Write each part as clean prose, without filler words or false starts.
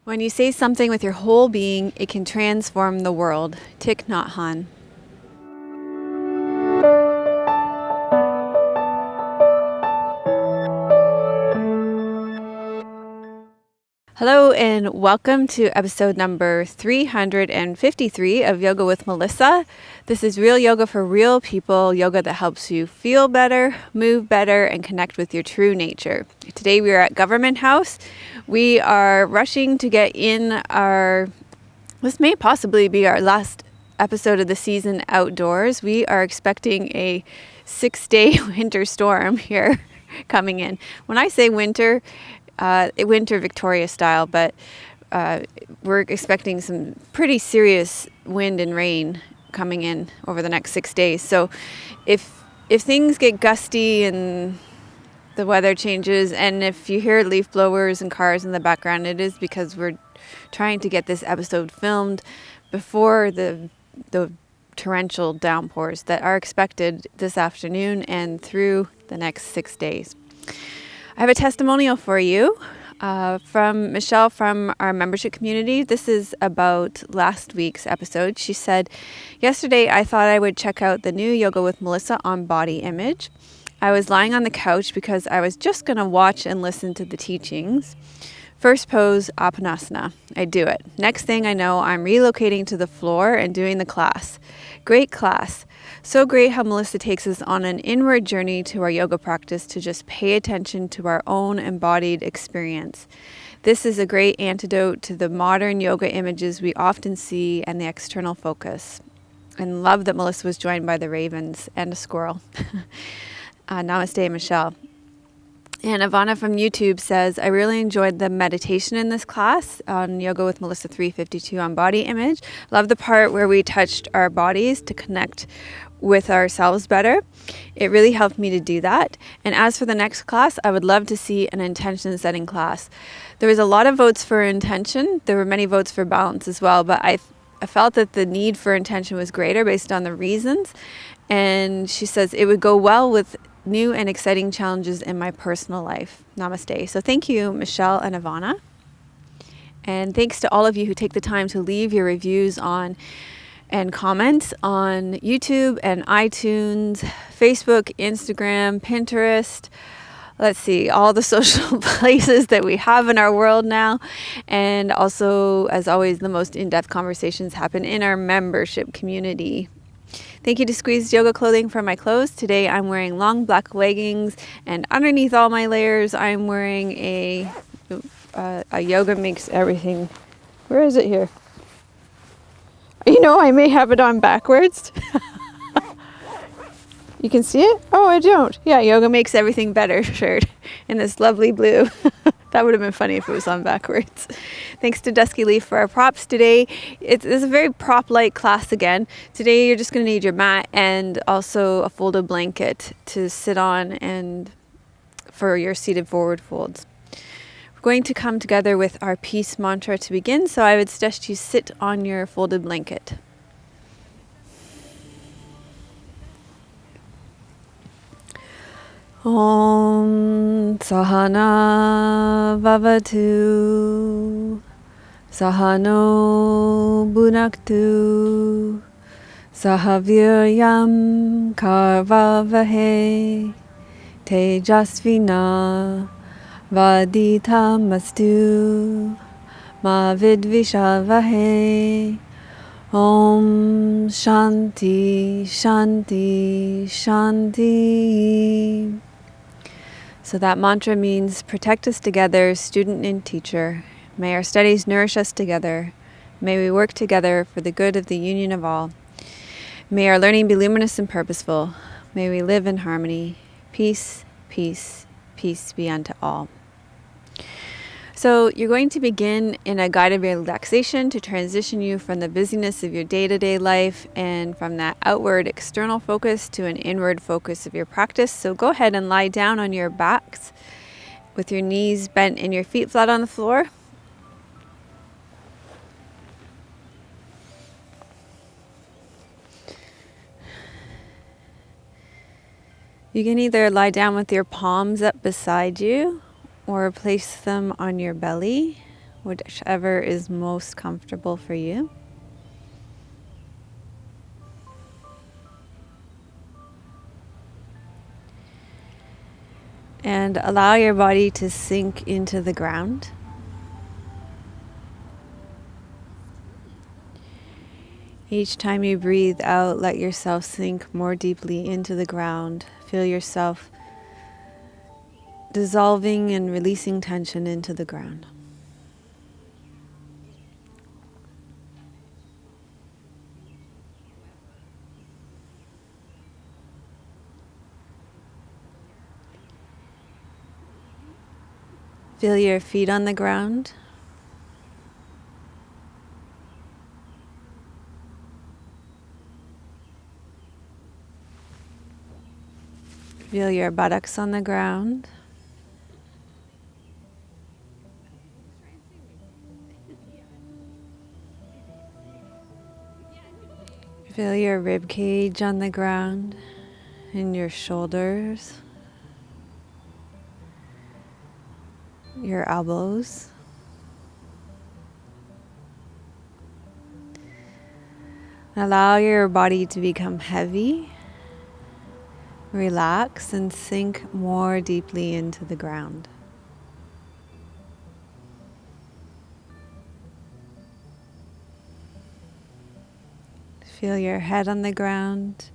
When you say something with your whole being, it can transform the world. Thich Nhat Hanh. Hello and welcome to episode number 353 of Yoga with Meilssa. This is real yoga for real people, yoga that helps you feel better, move better, and connect with your true nature. Today we are at Government House. We are rushing to get in this may possibly be our last episode of the season outdoors. We are expecting a 6-day winter storm here coming in. When I say winter Victoria style, but we're expecting some pretty serious wind and rain coming in over the next 6 days. So if things get gusty and the weather changes, and if you hear leaf blowers and cars in the background, it is because we're trying to get this episode filmed before the torrential downpours that are expected this afternoon and through the next 6 days. I have a testimonial for you from Michelle from our membership community. This is about last week's episode. She said, "Yesterday I thought I would check out the new Yoga with Meilssa on body image. I was lying on the couch because I was just going to watch and listen to the teachings. First pose, Apanasana. I do it. Next thing I know, I'm relocating to the floor and doing the class. Great class. So great how Meilssa takes us on an inward journey to our yoga practice to just pay attention to our own embodied experience. This is a great antidote to the modern yoga images we often see and the external focus." And love that Meilssa was joined by the ravens and a squirrel. Namaste, Michelle. And Ivana from YouTube says, "I really enjoyed the meditation in this class on Yoga with Meilssa 352 on body image. Love the part where we touched our bodies to connect with ourselves better. It really helped me to do that. And as for the next class, I would love to see an intention setting class." There was a lot of votes for intention. There were many votes for balance as well, but I felt that the need for intention was greater based on the reasons. And she says it would go well with new and exciting challenges in my personal life. Namaste. So thank you, Michelle and Ivana. And thanks to all of you who take the time to leave your reviews on and comments on YouTube and iTunes, Facebook, Instagram, Pinterest. Let's see, all the social places that we have in our world now. And also, as always, the most in-depth conversations happen in our membership community. Thank you to Squeezed Yoga Clothing for my clothes. Today I'm wearing long black leggings, and underneath all my layers I'm wearing a Yoga Makes Everything. Where is it here? You know, I may have it on backwards. You can see it? Oh, I don't. Yeah, Yoga Makes Everything Better shirt in this lovely blue. That would have been funny if it was on backwards. Thanks to Dusky Leaf for our props today. It's a very prop-like class again. Today you're just going to need your mat and also a folded blanket to sit on and for your seated forward folds. We're going to come together with our peace mantra to begin, so I would suggest you sit on your folded blanket. Om Sahana Vavatu Sahano Bhunaktu Sahaviryam Karvavahe Tejasvina Vaditamastu Ma Vidvishavahe. Om Shanti Shanti Shanti. So that mantra means protect us together, student and teacher. May our studies nourish us together. May we work together for the good of the union of all. May our learning be luminous and purposeful. May we live in harmony. Peace, peace, peace be unto all. So you're going to begin in a guided relaxation to transition you from the busyness of your day-to-day life and from that outward external focus to an inward focus of your practice. So go ahead and lie down on your backs with your knees bent and your feet flat on the floor. You can either lie down with your palms up beside you or place them on your belly, whichever is most comfortable for you. And allow your body to sink into the ground. Each time you breathe out, let yourself sink more deeply into the ground. Feel yourself dissolving and releasing tension into the ground. Feel your feet on the ground. Feel your buttocks on the ground. Feel your rib cage on the ground and your shoulders, your elbows. Allow your body to become heavy. Relax and sink more deeply into the ground. Feel your head on the ground.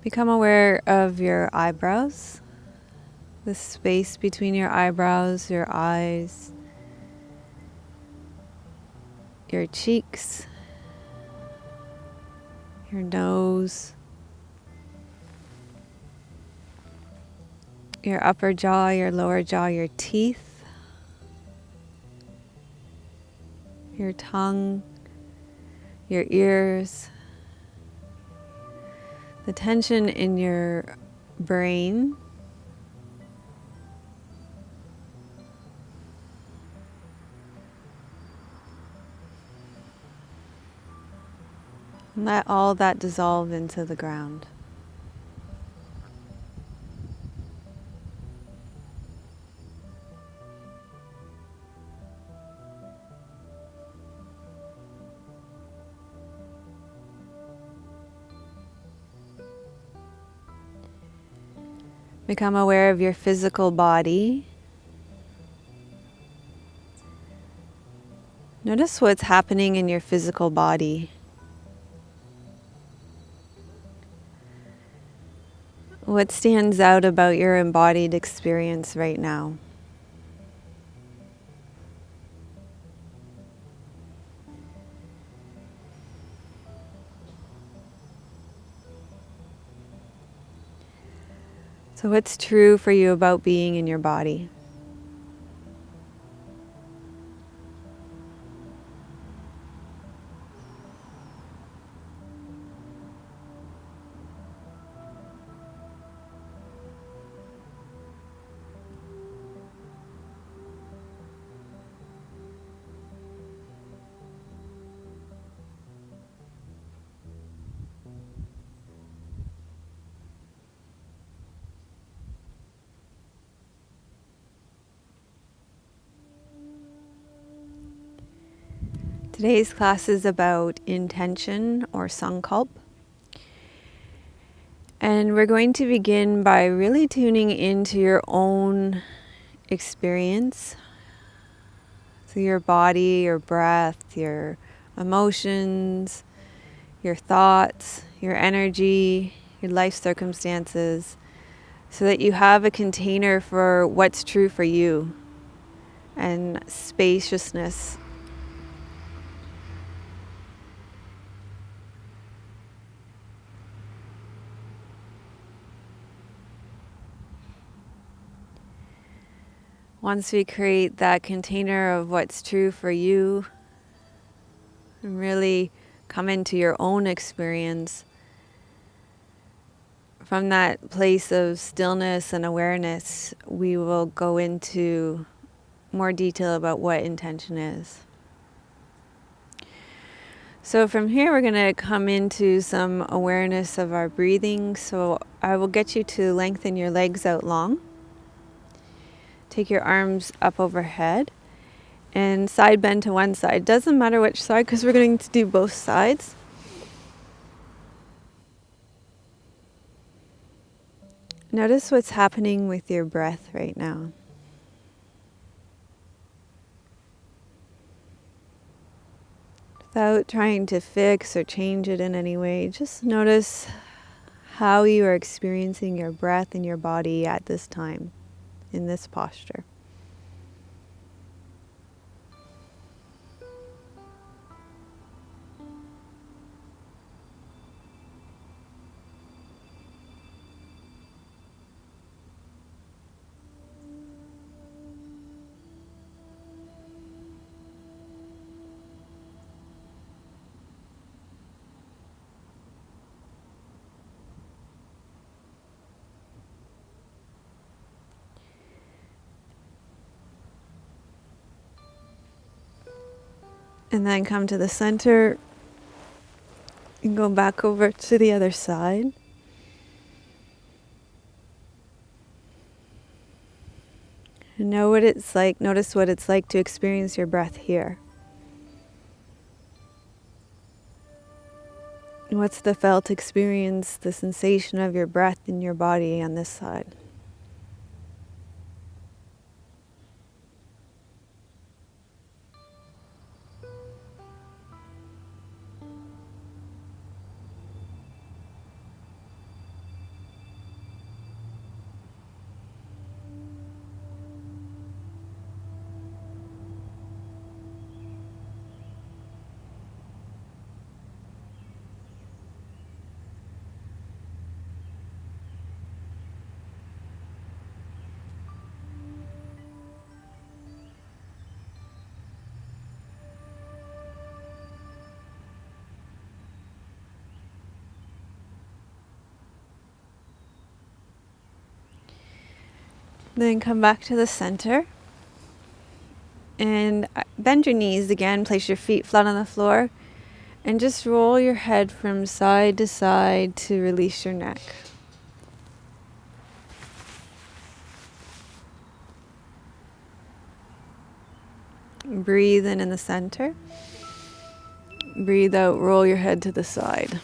Become aware of your eyebrows, the space between your eyebrows, your eyes, your cheeks, your nose, your upper jaw, your lower jaw, your teeth, your tongue, your ears, the tension in your brain, and let all that dissolve into the ground. Become aware of your physical body. Notice what's happening in your physical body. What stands out about your embodied experience right now? So what's true for you about being in your body? Today's class is about intention or Sankalpa. And we're going to begin by really tuning into your own experience. So your body, your breath, your emotions, your thoughts, your energy, your life circumstances, so that you have a container for what's true for you and spaciousness. Once we create that container of what's true for you and really come into your own experience, from that place of stillness and awareness, we will go into more detail about what intention is. So from here, we're going to come into some awareness of our breathing. So I will get you to lengthen your legs out long. Take your arms up overhead and side bend to one side. Doesn't matter which side because we're going to do both sides. Notice what's happening with your breath right now. Without trying to fix or change it in any way, just notice how you are experiencing your breath in your body at this time, in this posture. And then come to the center and go back over to the other side. And know what it's like, notice what it's like to experience your breath here. And what's the felt experience, the sensation of your breath in your body on this side? Then come back to the center and bend your knees again, place your feet flat on the floor, and just roll your head from side to side to release your neck. Breathe in the center. Breathe out, roll your head to the side.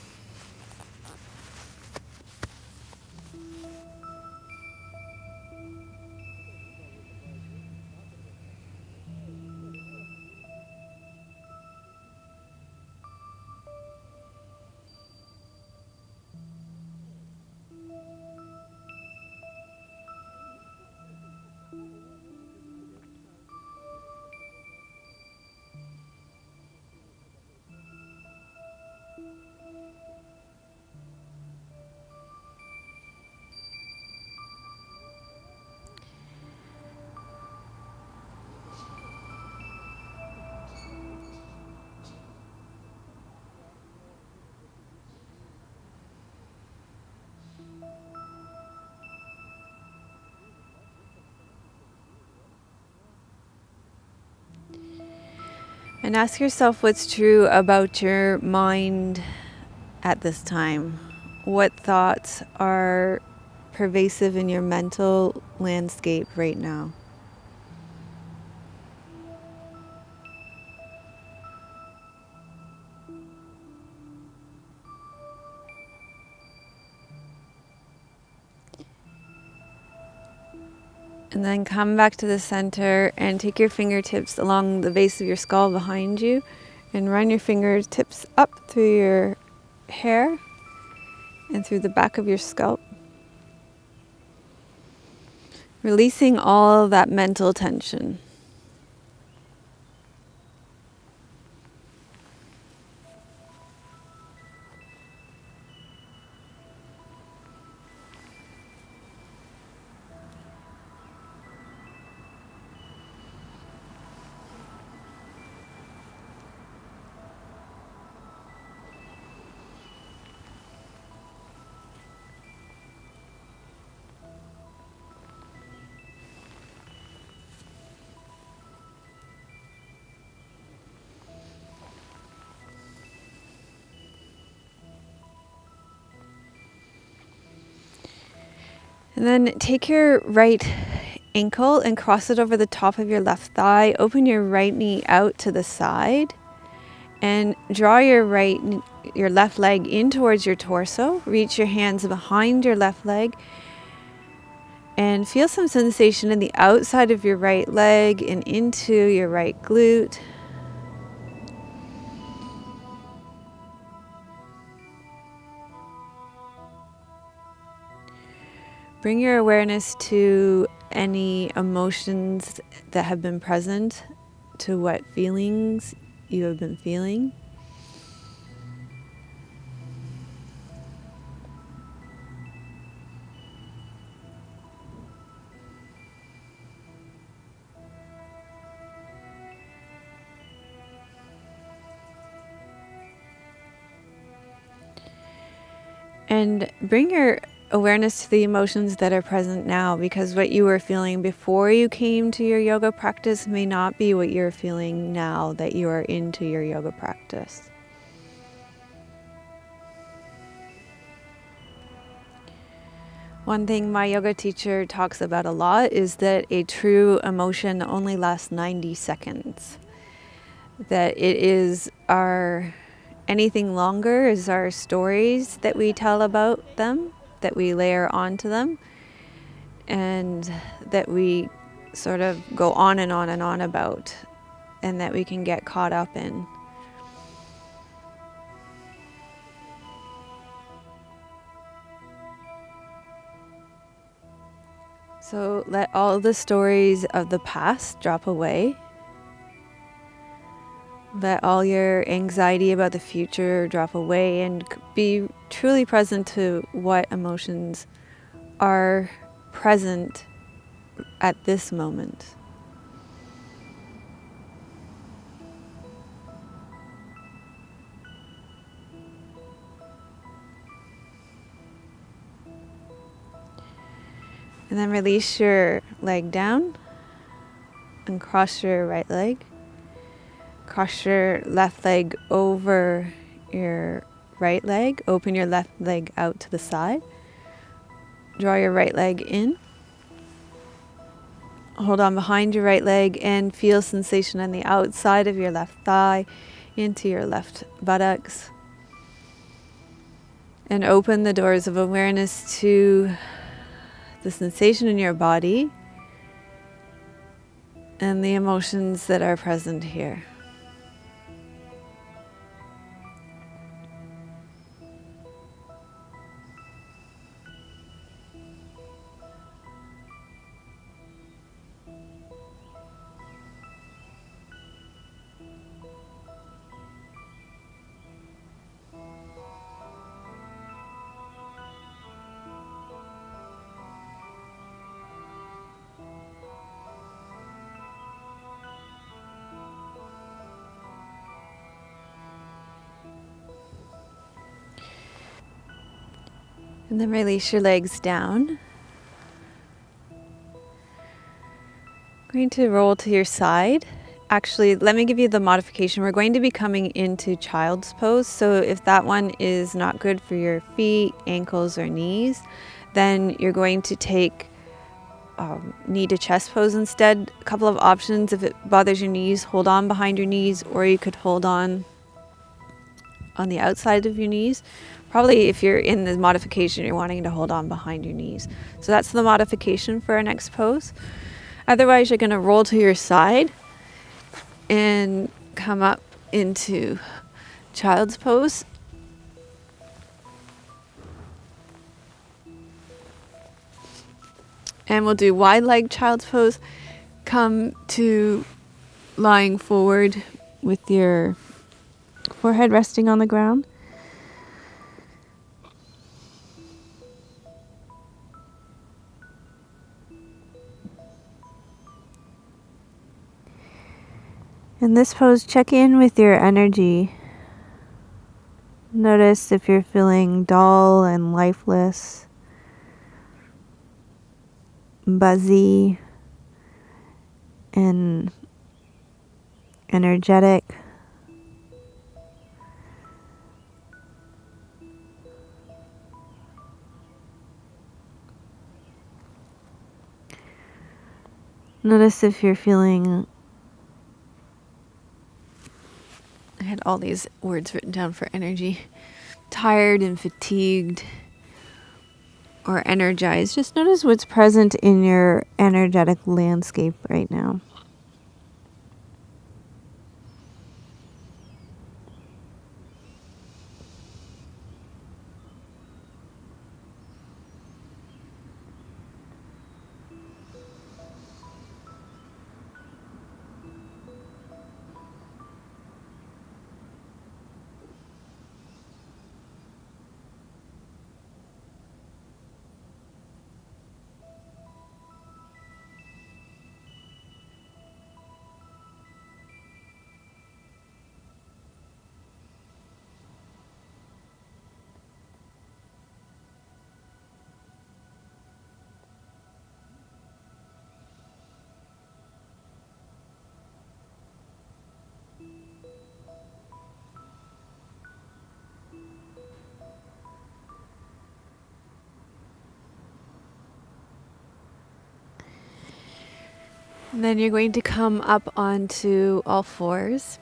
And ask yourself what's true about your mind at this time. What thoughts are pervasive in your mental landscape right now? And then come back to the center and take your fingertips along the base of your skull behind you and run your fingertips up through your hair and through the back of your scalp, releasing all that mental tension. And then take your right ankle and cross it over the top of your left thigh. Open your right knee out to the side and draw your left leg in towards your torso. Reach your hands behind your left leg and feel some sensation in the outside of your right leg and into your right glute. Bring your awareness to any emotions that have been present, to what feelings you have been feeling. And bring your awareness to the emotions that are present now, because what you were feeling before you came to your yoga practice may not be what you're feeling now that you are into your yoga practice. One thing my yoga teacher talks about a lot is that a true emotion only lasts 90 seconds. That it is anything longer is our stories that we tell about them, that we layer onto them, and that we sort of go on and on and on about, and that we can get caught up in. So let all the stories of the past drop away. Let all your anxiety about the future drop away and be truly present to what emotions are present at this moment. And then release your leg down and cross your right leg. Cross your left leg over your right leg. Open your left leg out to the side. Draw your right leg in. Hold on behind your right leg and feel sensation on the outside of your left thigh into your left buttocks. And open the doors of awareness to the sensation in your body and the emotions that are present here. And then release your legs down. Going to roll to your side. Actually, let me give you the modification. We're going to be coming into child's pose. So if that one is not good for your feet, ankles, or knees, then you're going to take knee to chest pose instead. A couple of options. If it bothers your knees, hold on behind your knees, or you could hold on the outside of your knees. Probably if you're in the modification, you're wanting to hold on behind your knees. So that's the modification for our next pose. Otherwise, you're going to roll to your side and come up into child's pose. And we'll do wide leg child's pose. Come to lying forward with your forehead resting on the ground. In this pose, check in with your energy. Notice if you're feeling dull and lifeless, buzzy and energetic. Notice if you're feeling, I had all these words written down for energy, tired and fatigued or energized. Just notice what's present in your energetic landscape right now. And then you're going to come up onto all fours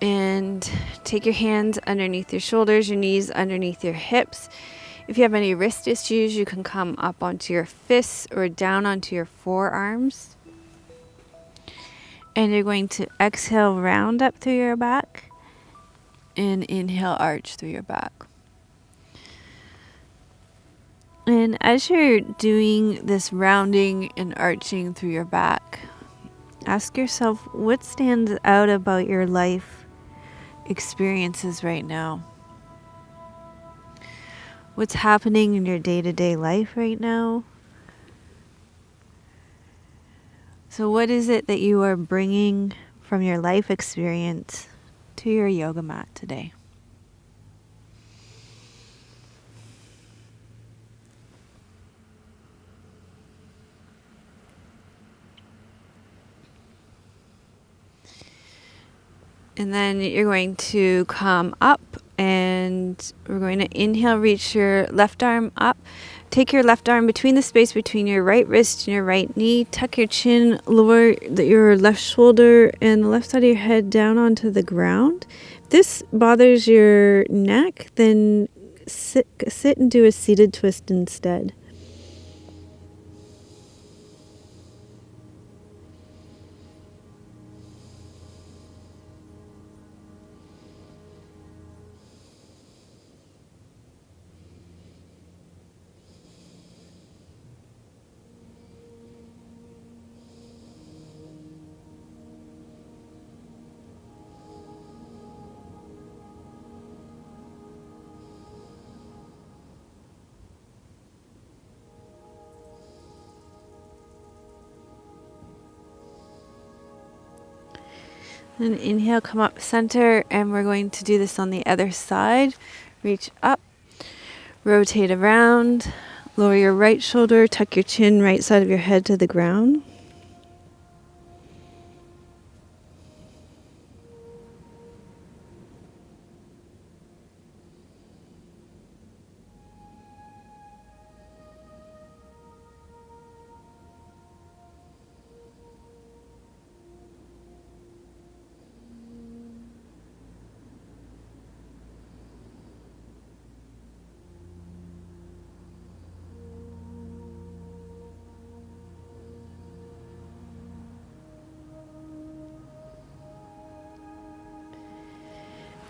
and take your hands underneath your shoulders, your knees underneath your hips. If you have any wrist issues, you can come up onto your fists or down onto your forearms. And you're going to exhale, round up through your back, and inhale, arch through your back. And as you're doing this rounding and arching through your back, ask yourself what stands out about your life experiences right now. What's happening in your day-to-day life right now? So what is it that you are bringing from your life experience to your yoga mat today? And then you're going to come up and we're going to inhale, reach your left arm up. Take your left arm between the space between your right wrist and your right knee. Tuck your chin, lower your left shoulder and the left side of your head down onto the ground. If this bothers your neck, then sit and do a seated twist instead. And inhale, come up center, and we're going to do this on the other side. Reach up, rotate around, lower your right shoulder, tuck your chin, right side of your head to the ground.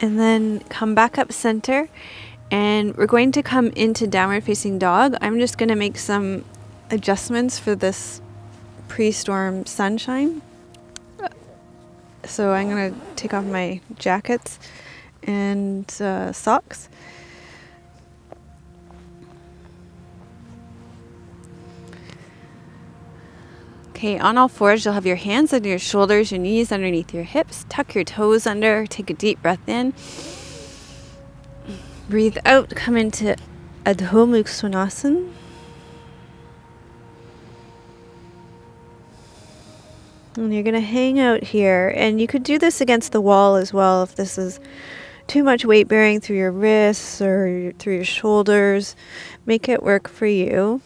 And then come back up center, and we're going to come into downward facing dog. I'm just going to make some adjustments for this pre-storm sunshine. So I'm going to take off my jackets and socks. Okay, on all fours, you'll have your hands under your shoulders, your knees underneath your hips. Tuck your toes under. Take a deep breath in. Breathe out. Come into Adho Mukha Svanasana. And you're going to hang out here. And you could do this against the wall as well if this is too much weight bearing through your wrists or through your shoulders. Make it work for you.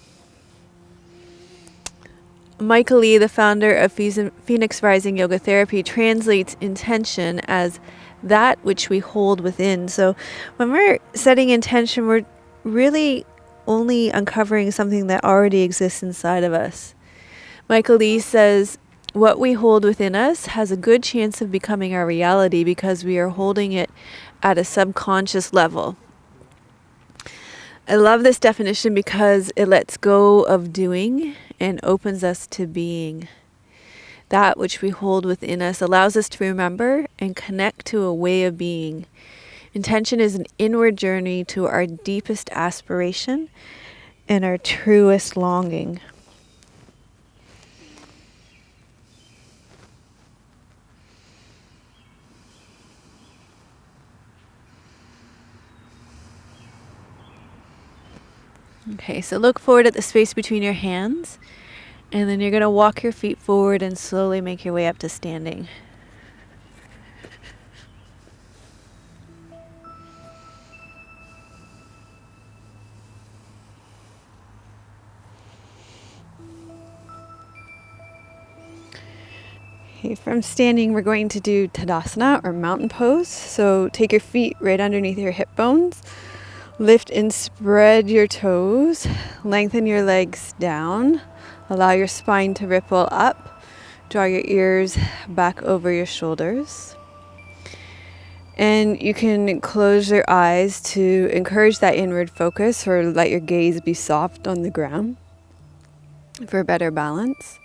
Michael Lee, the founder of Phoenix Rising Yoga Therapy, translates intention as that which we hold within. So when we're setting intention, we're really only uncovering something that already exists inside of us. Michael Lee says, what we hold within us has a good chance of becoming our reality because we are holding it at a subconscious level. I love this definition because it lets go of doing and opens us to being. That which we hold within us allows us to remember and connect to a way of being. Intention is an inward journey to our deepest aspiration and our truest longing. Okay, so look forward at the space between your hands, and then you're going to walk your feet forward and slowly make your way up to standing. Okay, from standing, we're going to do Tadasana or mountain pose. So take your feet right underneath your hip bones. Lift and spread your toes. Lengthen your legs down. Allow your spine to ripple up. Draw your ears back over your shoulders. And you can close your eyes to encourage that inward focus, or let your gaze be soft on the ground for better balance.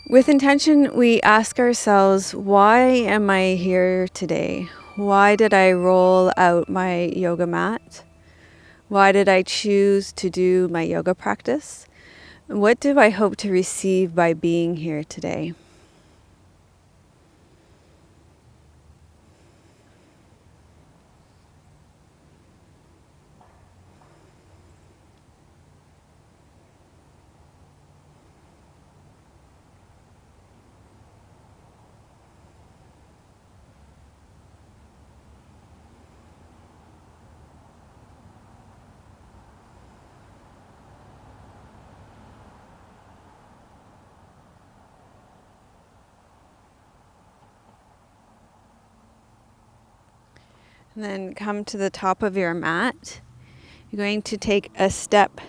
With intention, we ask ourselves, why am I here today? Why did I roll out my yoga mat? Why did I choose to do my yoga practice? What do I hope to receive by being here today? And then come to the top of your mat. You're going to take a step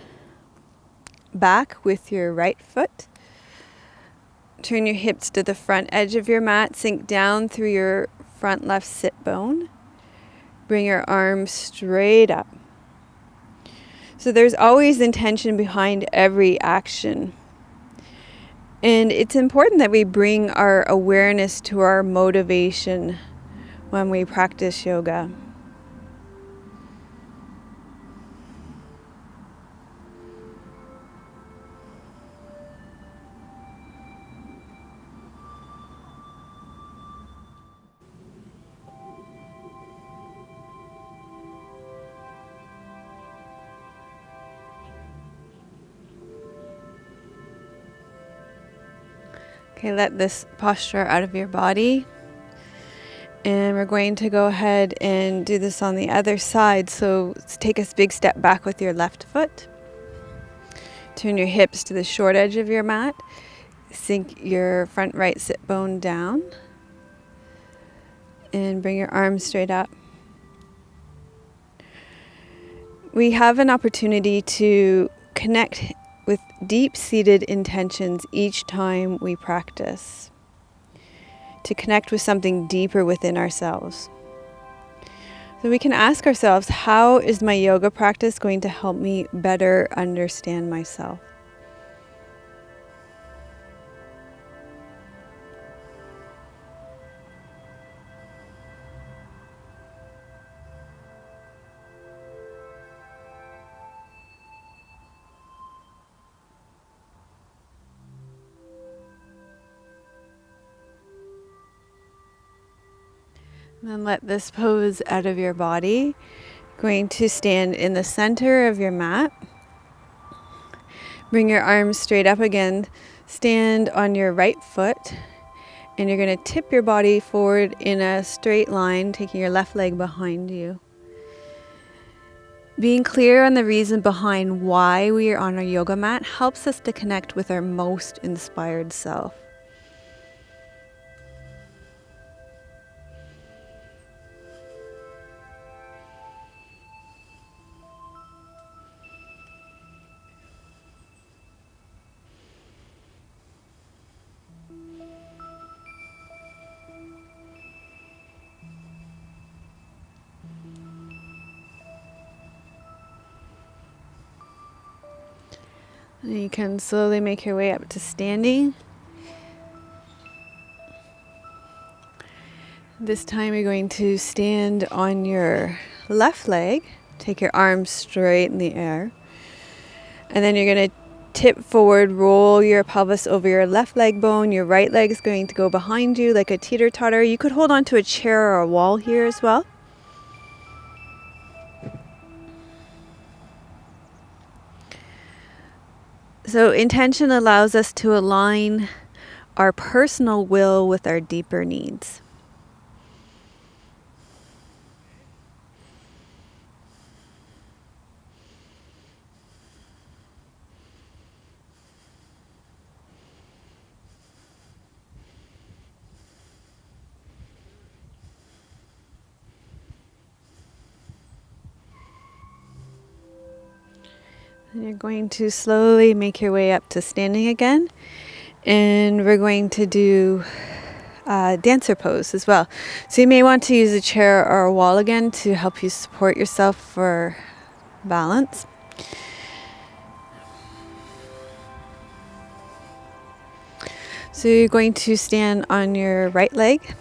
back with your right foot. Turn your hips to the front edge of your mat. Sink down through your front left sit bone. Bring your arms straight up. So there's always intention behind every action. And it's important that we bring our awareness to our motivation when we practice yoga. Okay, let this posture out of your body. And we're going to go ahead and do this on the other side. So take a big step back with your left foot. Turn your hips to the short edge of your mat. Sink your front right sit bone down. And bring your arms straight up. We have an opportunity to connect with deep-seated intentions each time we practice, to connect with something deeper within ourselves. So we can ask ourselves, how is my yoga practice going to help me better understand myself? And then let this pose out of your body. Going to stand in the center of your mat. Bring your arms straight up again. Stand on your right foot. And you're going to tip your body forward in a straight line, taking your left leg behind you. Being clear on the reason behind why we are on our yoga mat helps us to connect with our most inspired self. And you can slowly make your way up to standing. This time you're going to stand on your left leg, take your arms straight in the air, and then you're going to tip forward, roll your pelvis over your left leg bone. Your right leg is going to go behind you like a teeter-totter. You could hold on to a chair or a wall here as well. So intention allows us to align our personal will with our deeper needs. And you're going to slowly make your way up to standing again. And we're going to do dancer pose as well. So you may want to use a chair or a wall again to help you support yourself for balance. So you're going to stand on your right leg,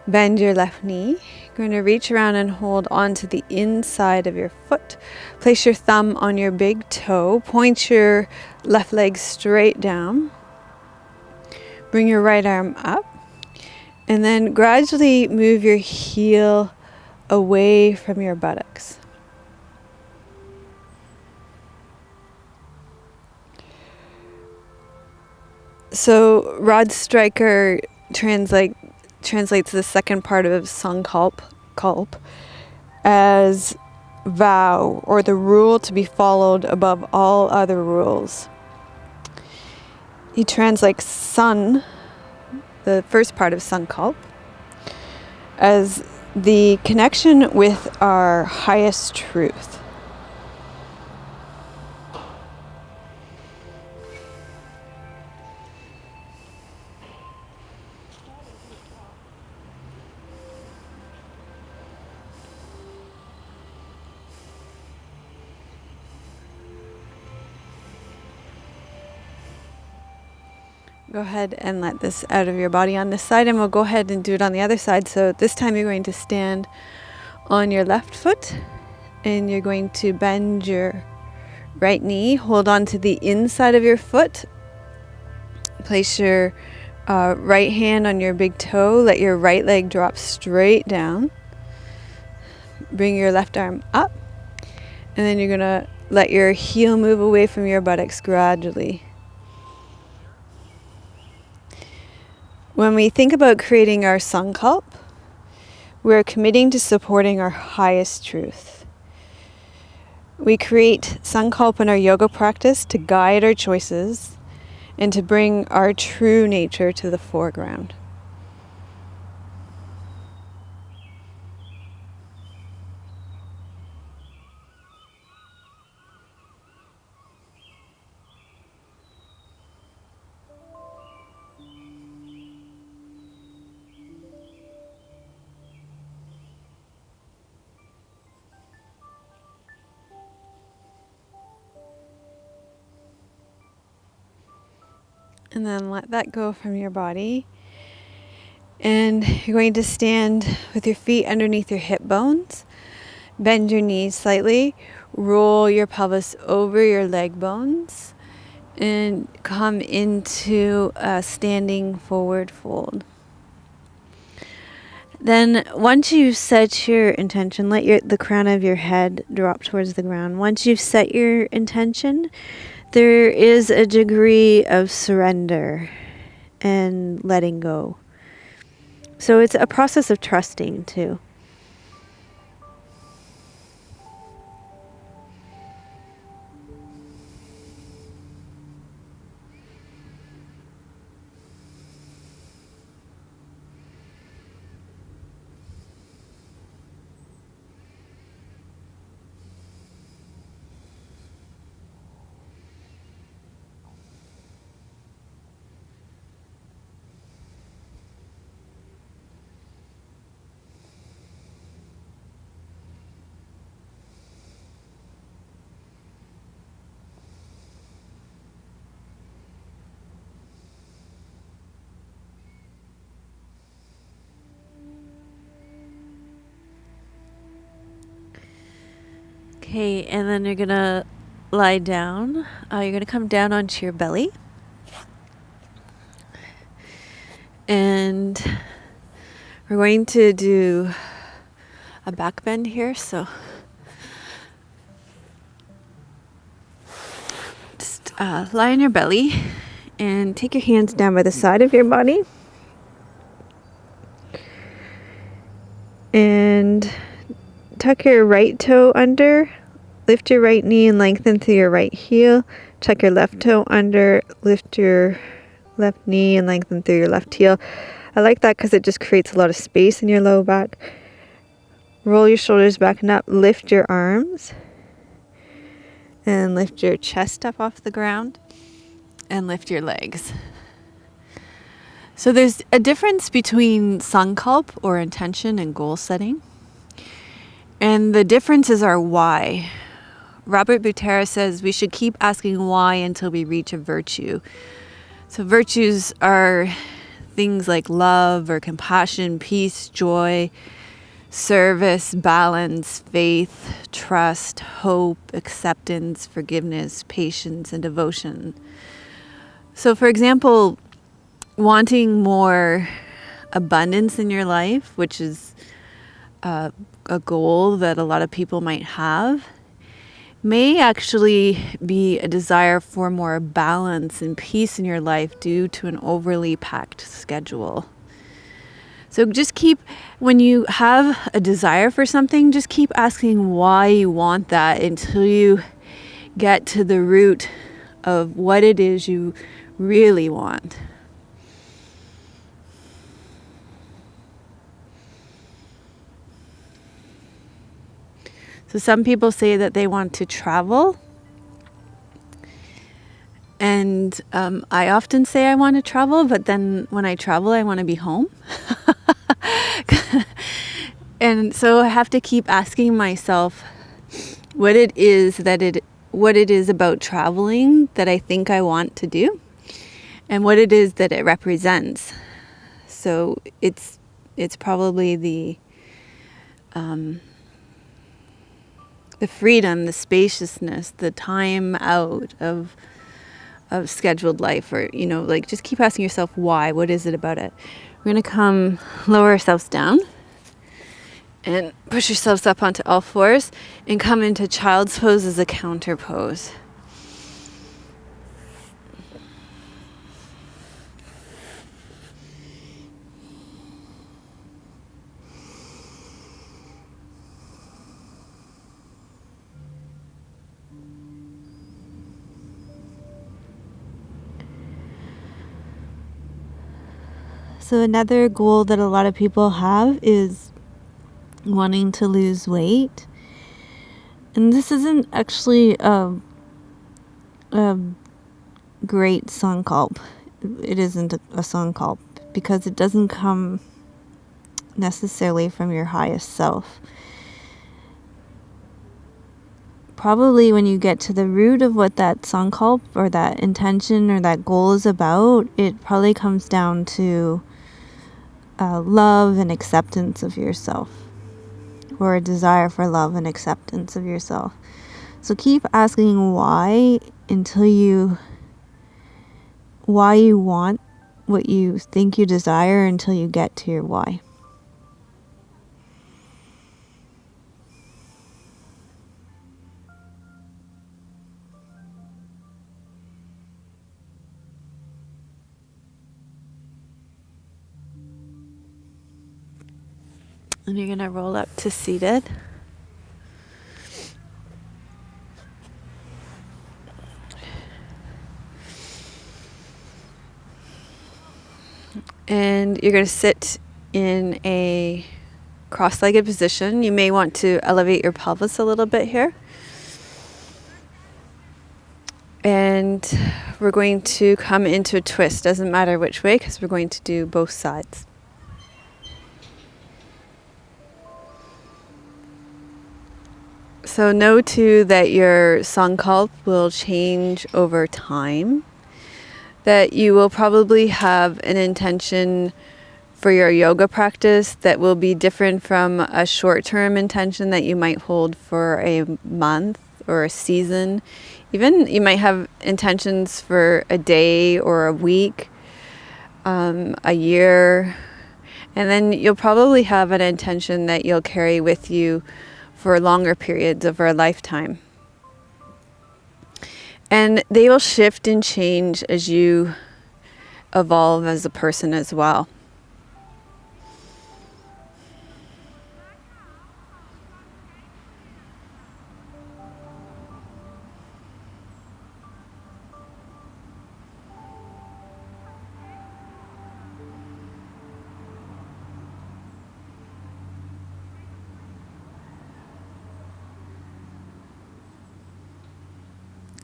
bend your left knee. You're going to reach around and hold onto the inside of your foot. Place your thumb on your big toe. Point your left leg straight down. Bring your right arm up. And then gradually move your heel away from your buttocks. So Rod Stryker translates the second part of Sankalpa as vow, or the rule to be followed above all other rules. He translates sun, the first part of Sankalpa, as the connection with our highest truth. Go ahead and let this out of your body on this side, and we'll go ahead and do it on the other side. So this time you're going to stand on your left foot, and you're going to bend your right knee, hold on to the inside of your foot, place your right hand on your big toe, let your right leg drop straight down, bring your left arm up, and then you're going to let your heel move away from your buttocks gradually. When we think about creating our Sankalpa, we're committing to supporting our highest truth. We create Sankalpa in our yoga practice to guide our choices and to bring our true nature to the foreground. And then let that go from your body. And you're going to stand with your feet underneath your hip bones. Bend your knees slightly. Roll your pelvis over your leg bones. And come into a standing forward fold. Then once you've set your intention, let the crown of your head drop towards the ground. Once you've set your intention, there is a degree of surrender and letting go. So it's a process of trusting too. Okay, and then you're gonna lie down. You're gonna come down onto your belly. And we're going to do a back bend here, so just lie on your belly and take your hands down by the side of your body. And tuck your right toe under, lift your right knee and lengthen through your right heel. Tuck your left toe under, lift your left knee and lengthen through your left heel. I like that because it just creates a lot of space in your low back. Roll your shoulders back and up, lift your arms, and lift your chest up off the ground, and lift your legs. So there's a difference between Sankalpa, or intention, and goal setting. And the difference is our why. Robert Butera says we should keep asking why until we reach a virtue. So virtues are things like love or compassion, peace, joy, service, balance, faith, trust, hope, acceptance, forgiveness, patience, and devotion. So for example, wanting more abundance in your life, which is a goal that a lot of people might have, may actually be a desire for more balance and peace in your life due to an overly packed schedule. So just when you have a desire for something, just keep asking why you want that until you get to the root of what it is you really want. So some people say that they want to travel. And I often say I want to travel, but then when I travel, I want to be home. And so I have to keep asking myself what it is about traveling that I think I want to do, and what it is that it represents. So it's probably the freedom, the spaciousness, the time out of scheduled life, or just keep asking yourself why. What is it about it? We're going to come lower ourselves down and push yourselves up onto all fours and come into child's pose as a counter pose. So another goal that a lot of people have is wanting to lose weight. And this isn't actually a great Sankalpa. It isn't a Sankalpa because it doesn't come necessarily from your highest self. Probably when you get to the root of what that Sankalpa or that intention or that goal is about, it probably comes down to love and acceptance of yourself, or a desire for love and acceptance of yourself. So keep asking why until you want what you think you desire until you get to your why. And you're going to roll up to seated. And you're going to sit in a cross-legged position. You may want to elevate your pelvis a little bit here. And we're going to come into a twist. Doesn't matter which way, because we're going to do both sides. So know too that your Sankalpa will change over time. That you will probably have an intention for your yoga practice that will be different from a short-term intention that you might hold for a month or a season. Even you might have intentions for a day or a week, a year, and then you'll probably have an intention that you'll carry with you for longer periods of a lifetime. And they will shift and change as you evolve as a person as well.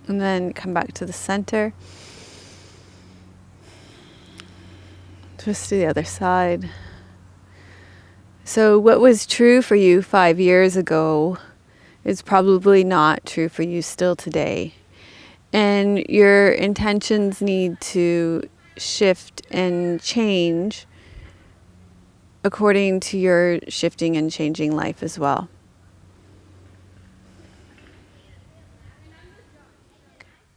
And then come back to the center. Twist to the other side. So what was true for you 5 years ago is probably not true for you still today. And your intentions need to shift and change according to your shifting and changing life as well.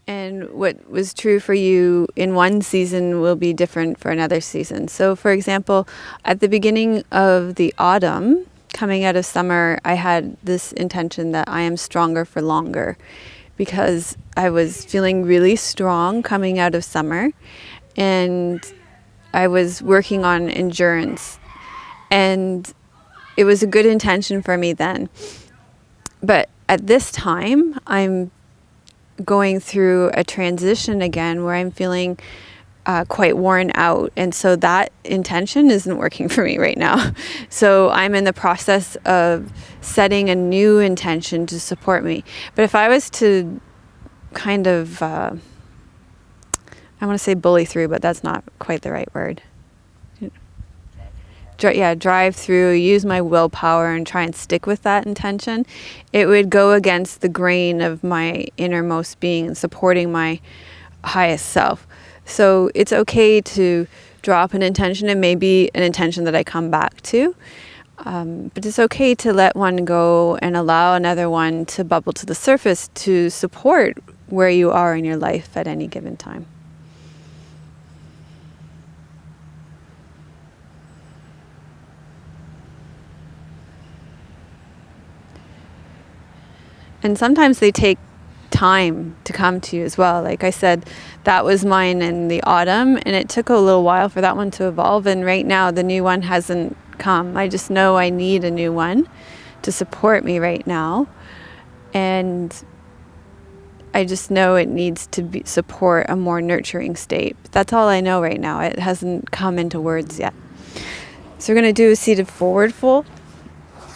And what was true for you in one season will be different for another season. So, for example, at the beginning of the autumn, coming out of summer, I had this intention that I am stronger for longer, because I was feeling really strong coming out of summer, and I was working on endurance, and it was a good intention for me then. But at this time, I'm going through a transition again where I'm feeling quite worn out. And so that intention isn't working for me right now. So I'm in the process of setting a new intention to support me. But if I was to kind of, I want to say bully through, but that's not quite the right word. Drive through, use my willpower and try and stick with that intention, it would go against the grain of my innermost being and supporting my highest self. So it's okay to drop an intention. It may be an intention that I come back to, but it's okay to let one go and allow another one to bubble to the surface to support where you are in your life at any given time. And sometimes they take time to come to you as well. Like I said, that was mine in the autumn, and it took a little while for that one to evolve. And right now, the new one hasn't come. I just know I need a new one to support me right now. And I just know it needs to support a more nurturing state. But that's all I know right now. It hasn't come into words yet. So we're going to do a seated forward fold.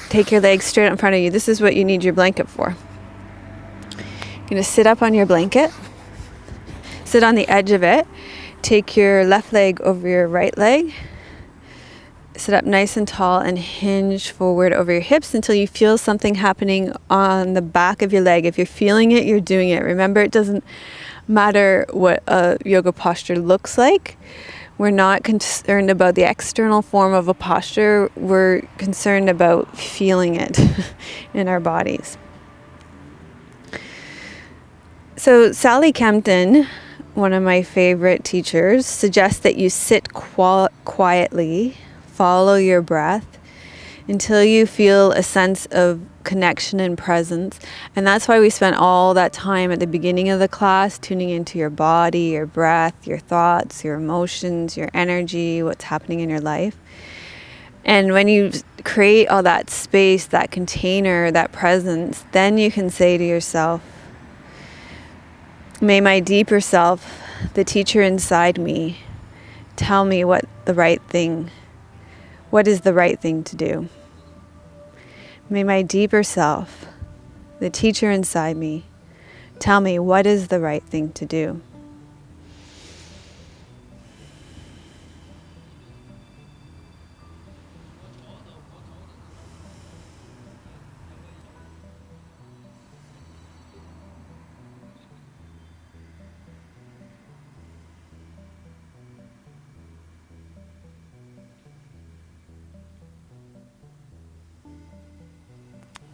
Take your legs straight out in front of you. This is what you need your blanket for. You're going to sit up on your blanket, sit on the edge of it, take your left leg over your right leg, sit up nice and tall and hinge forward over your hips until you feel something happening on the back of your leg. If you're feeling it, you're doing it. Remember, it doesn't matter what a yoga posture looks like. We're not concerned about the external form of a posture. We're concerned about feeling it in our bodies. So Sally Kempton, one of my favorite teachers, suggests that you sit quietly, follow your breath until you feel a sense of connection and presence. And that's why we spent all that time at the beginning of the class tuning into your body, your breath, your thoughts, your emotions, your energy, what's happening in your life. And when you create all that space, that container, that presence, then you can say to yourself, may my deeper self, the teacher inside me, tell me what is the right thing to do. May my deeper self, the teacher inside me, tell me what is the right thing to do.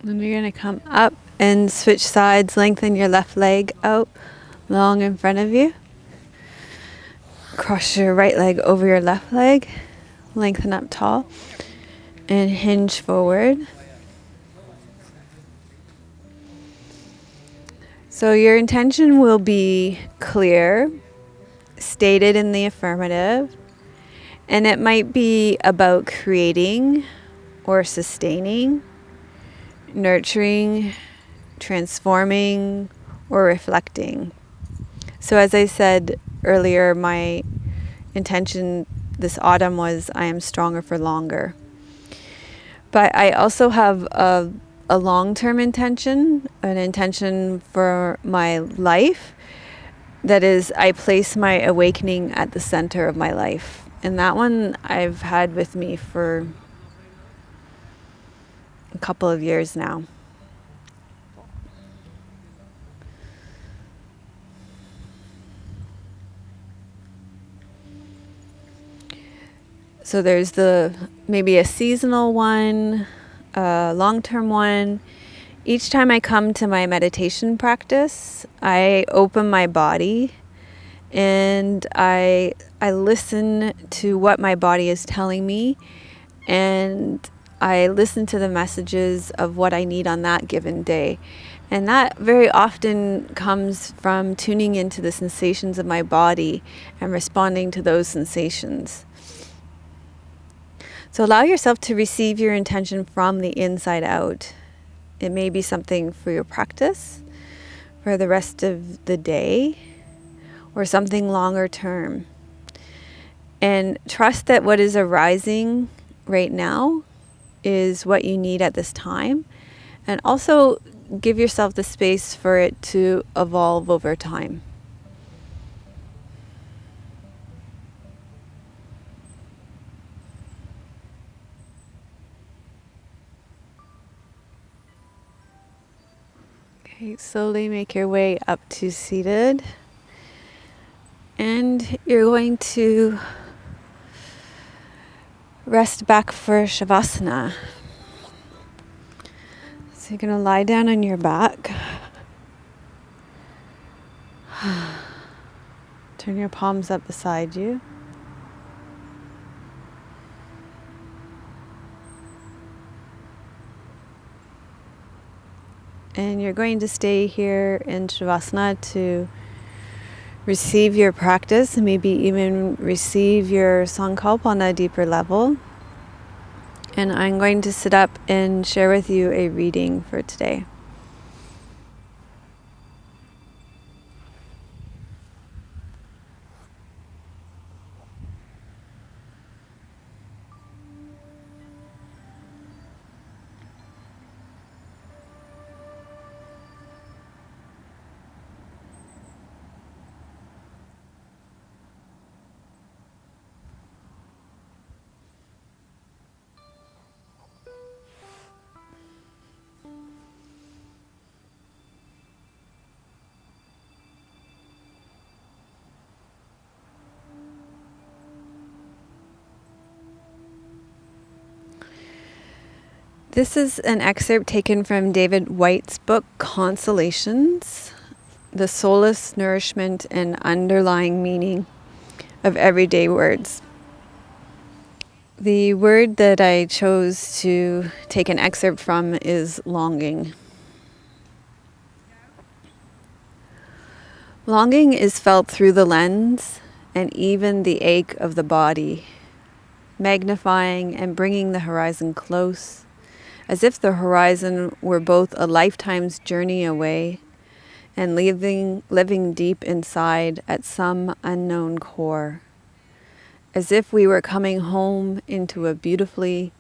And you're going to come up and switch sides, lengthen your left leg out long in front of you. Cross your right leg over your left leg, lengthen up tall, and hinge forward. So your intention will be clear, stated in the affirmative, and it might be about creating or sustaining, nurturing, transforming, or reflecting. So as I said earlier, my intention this autumn was I am stronger for longer. But I also have a long-term intention, an intention for my life. That is, I place my awakening at the center of my life. And that one I've had with me for a couple of years now. So there's maybe a seasonal one, a long-term one. Each time I come to my meditation practice, I open my body and I listen to what my body is telling me, and I listen to the messages of what I need on that given day. And that very often comes from tuning into the sensations of my body and responding to those sensations. So allow yourself to receive your intention from the inside out. It may be something for your practice, for the rest of the day, or something longer term. And trust that what is arising right now is what you need at this time. And also give yourself the space for it to evolve over time. Okay, slowly make your way up to seated. And you're going to rest back for Shavasana. So you're going to lie down on your back. Turn your palms up beside you. And you're going to stay here in Shavasana to receive your practice and maybe even receive your Sankalpa on a deeper level. And I'm going to sit up and share with you a reading for today. This is an excerpt taken from David White's book, Consolations, the Soulless Nourishment and Underlying Meaning of Everyday Words. The word that I chose to take an excerpt from is longing. Longing is felt through the lens and even the ache of the body, magnifying and bringing the horizon close, as if the horizon were both a lifetime's journey away and living deep inside at some unknown core, as if we were coming home into a beautifully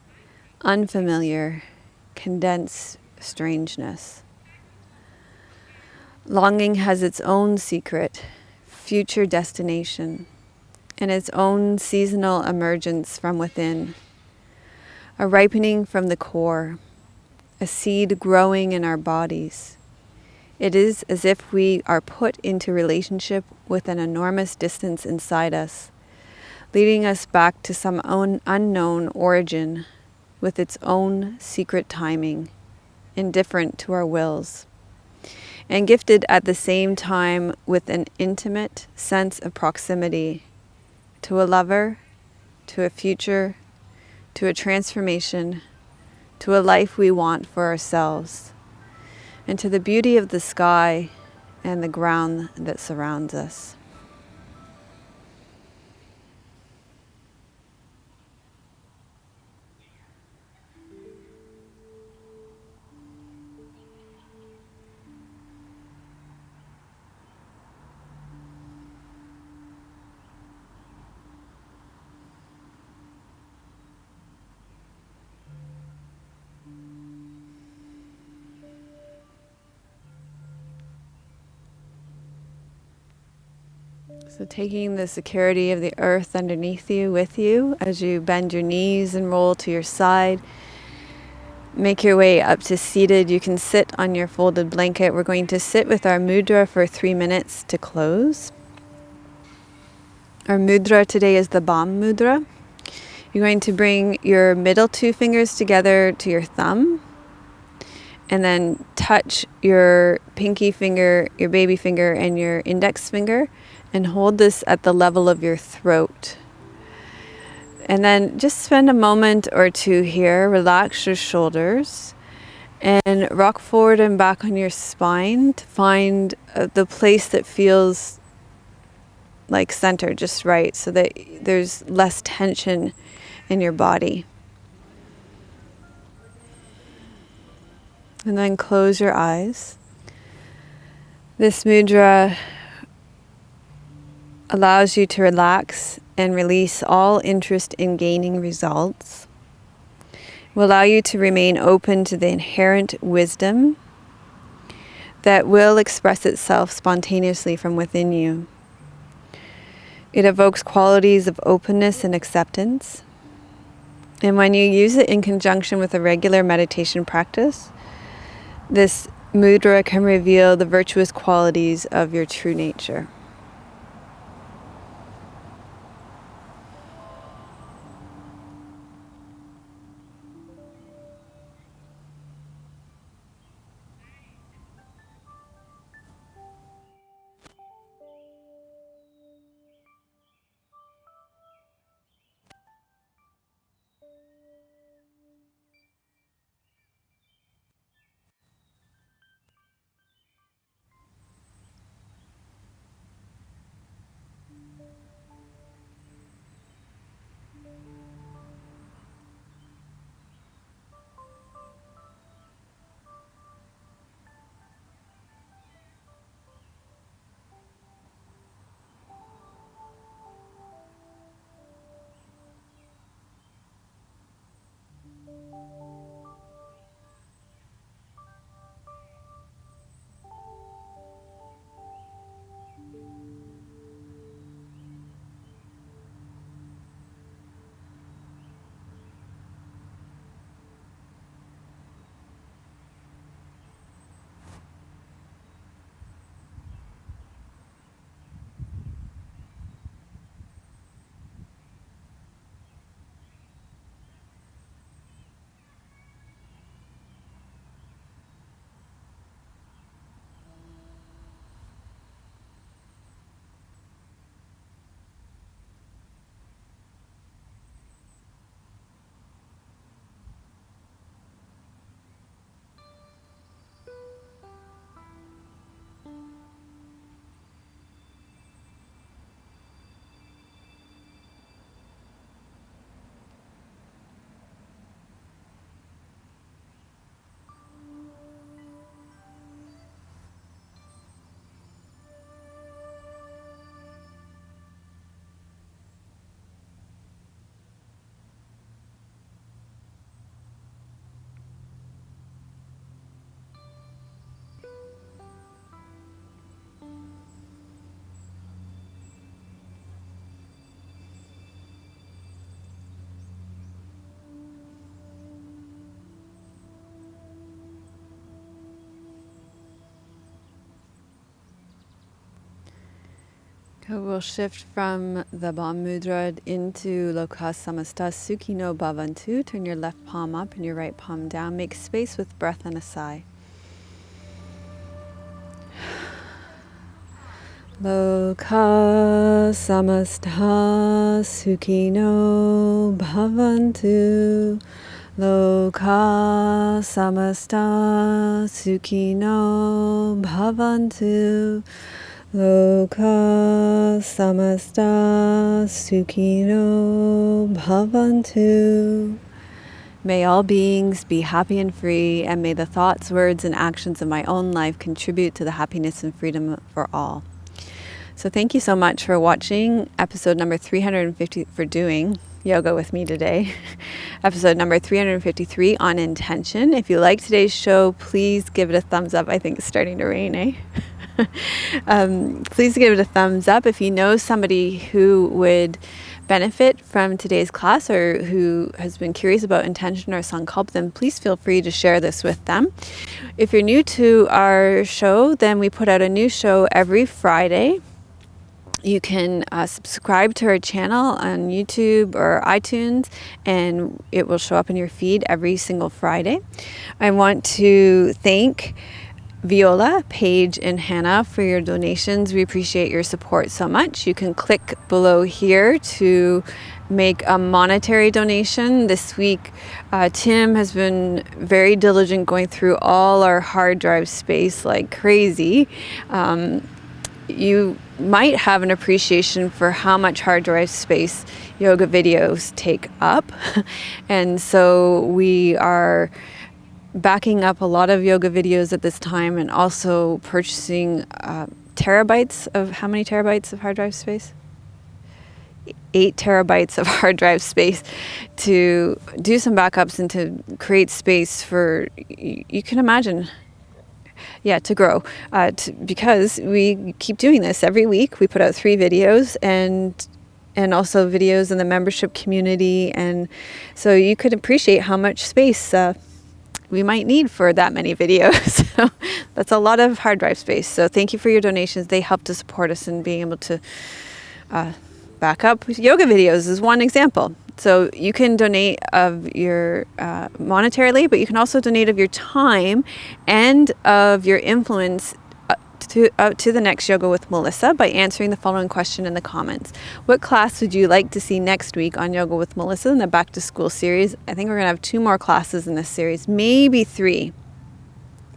unfamiliar, condensed strangeness. Longing has its own secret, future destination, and its own seasonal emergence from within. A ripening from the core, a seed growing in our bodies. It is as if we are put into relationship with an enormous distance inside us, leading us back to some unknown origin with its own secret timing. indifferent to our wills, and gifted at the same time with an intimate sense of proximity to a lover, to a future, to a transformation, to a life we want for ourselves, and to the beauty of the sky and the ground that surrounds us. So taking the security of the earth underneath you with you as you bend your knees and roll to your side. Make your way up to seated. You can sit on your folded blanket. We're going to sit with our mudra for 3 minutes to close. Our mudra today is the Bam mudra. You're going to bring your middle 2 fingers together to your thumb, and then touch your pinky finger, your baby finger, and your index finger, and hold this at the level of your throat. And then just spend a moment or two here. Relax your shoulders and rock forward and back on your spine to find the place that feels like center, just right, so that there's less tension in your body. And then close your eyes. This mudra allows you to relax and release all interest in gaining results. It will allow you to remain open to the inherent wisdom that will express itself spontaneously from within you. It evokes qualities of openness and acceptance. And when you use it in conjunction with a regular meditation practice, this mudra can reveal the virtuous qualities of your true nature. We'll shift from the Bam Mudra into Loka Samasta Sukhino Bhavantu. Turn your left palm up and your right palm down. Make space with breath and a sigh. Loka Samasta Sukhino Bhavantu. Loka Samasta Sukhino Bhavantu. Loka Samasta Sukhino Bhavantu. May all beings be happy and free, and may the thoughts, words, and actions of my own life contribute to the happiness and freedom for all. So thank you so much for watching episode number 350, for doing yoga with me today. Episode number 353 on intention. If you like today's show, please give it a thumbs up. I think it's starting to rain, eh? Please give it a thumbs up. If you know somebody who would benefit from today's class or who has been curious about intention or Sankalpa, then please feel free to share this with them. If you're new to our show, then we put out a new show every Friday. You can subscribe to our channel on YouTube or iTunes, and it will show up in your feed every single Friday. I want to thank Viola, Paige, and Hannah for your donations. We appreciate your support so much. You can click below here to make a monetary donation. This week, Tim has been very diligent going through all our hard drive space like crazy. You might have an appreciation for how much hard drive space yoga videos take up. And so we are backing up a lot of yoga videos at this time, and also purchasing terabytes of, how many terabytes of hard drive space? 8 terabytes of hard drive space to do some backups and to create space for, you can imagine, to grow, because we keep doing this every week. We put out 3 videos and also videos in the membership community, and so you could appreciate how much space we might need for that many videos. So that's a lot of hard drive space. So thank you for your donations. They help to support us in being able to back up yoga videos is one example. So you can donate of your monetarily, but you can also donate of your time and of your influence to the next Yoga with Meilssa by answering the following question in the comments. What class would you like to see next week on Yoga with Meilssa in the Back to School series? I think we're going to have 2 more classes in this series, maybe 3.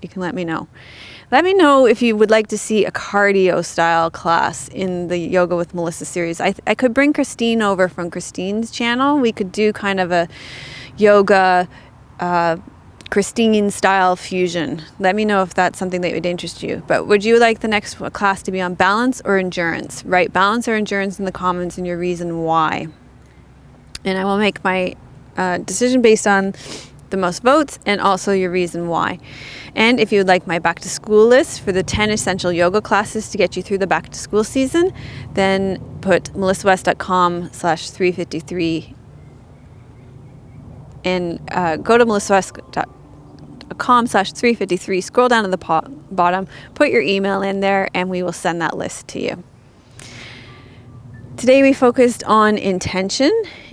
You can let me know. Let me know if you would like to see a cardio style class in the Yoga with Meilssa series. I could bring Christine over from Christine's channel. We could do kind of a yoga Christine style fusion. Let me know if that's something that would interest you. But would you like the next class to be on balance or endurance? Write balance or endurance in the comments and your reason why. And I will make my decision based on the most votes and also your reason why. And if you would like my back to school list for the 10 essential yoga classes to get you through the back to school season, then put melissawest.com/353 and go to melissawest.com/353, scroll down to the bottom, put your email in there, and we will send that list to you. Today we focused on intention.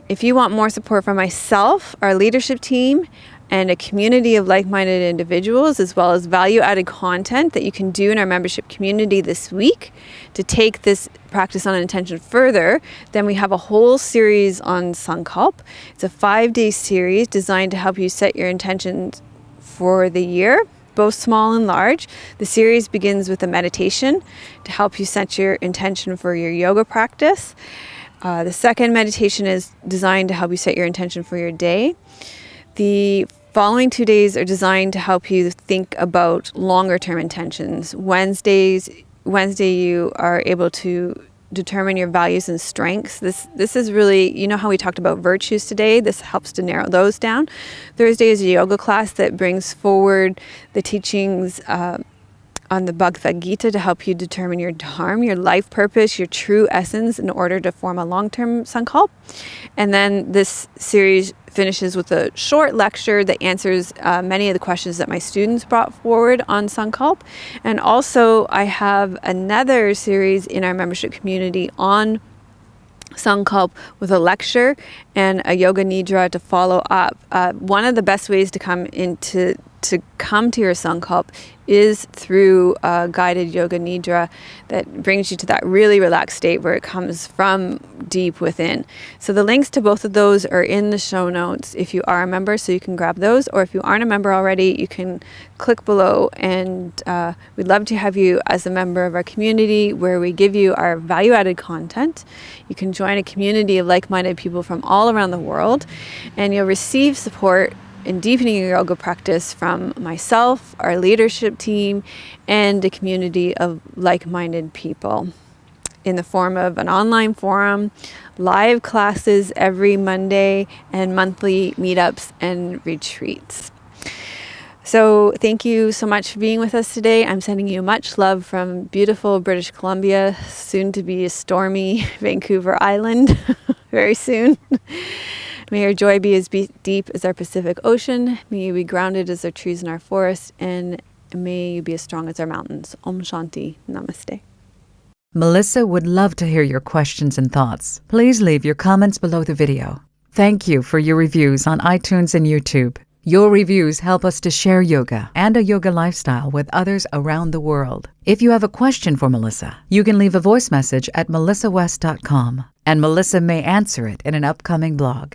If you want more support from myself, our leadership team, and a community of like-minded individuals, as well as value-added content that you can do in our membership community this week to take this practice on intention further, then we have a whole series on Sankalpa. It's a 5-day series designed to help you set your intentions for the year, both small and large. The series begins with a meditation to help you set your intention for your yoga practice. The second meditation is designed to help you set your intention for your day. The following 2 days are designed to help you think about longer term intentions. Wednesday you are able to determine your values and strengths. This is really, you know how we talked about virtues today? This helps to narrow those down. Thursday is a yoga class that brings forward the teachings on the Bhagavad Gita to help you determine your dharma, your life purpose, your true essence in order to form a long-term Sankalpa. And then this series finishes with a short lecture that answers many of the questions that my students brought forward on Sankalp. And also I have another series in our membership community on Sankalp with a lecture and a yoga nidra to follow up. One of the best ways to come to your Sankalp is through a guided yoga nidra that brings you to that really relaxed state where it comes from deep within. So the links to both of those are in the show notes if you are a member, so you can grab those, or if you aren't a member already, you can click below, and we'd love to have you as a member of our community where we give you our value-added content. You can join a community of like-minded people from all around the world, and you'll receive support in deepening your yoga practice from myself, our leadership team, and a community of like-minded people in the form of an online forum, live classes every Monday, and monthly meetups and retreats. So thank you so much for being with us today. I'm sending you much love from beautiful British Columbia, soon to be a stormy Vancouver Island very soon. May your joy be as deep as our Pacific Ocean. May you be grounded as our trees in our forest. And may you be as strong as our mountains. Om Shanti. Namaste. Meilssa would love to hear your questions and thoughts. Please leave your comments below the video. Thank you for your reviews on iTunes and YouTube. Your reviews help us to share yoga and a yoga lifestyle with others around the world. If you have a question for Meilssa, you can leave a voice message at meilssawest.com, and Meilssa may answer it in an upcoming blog.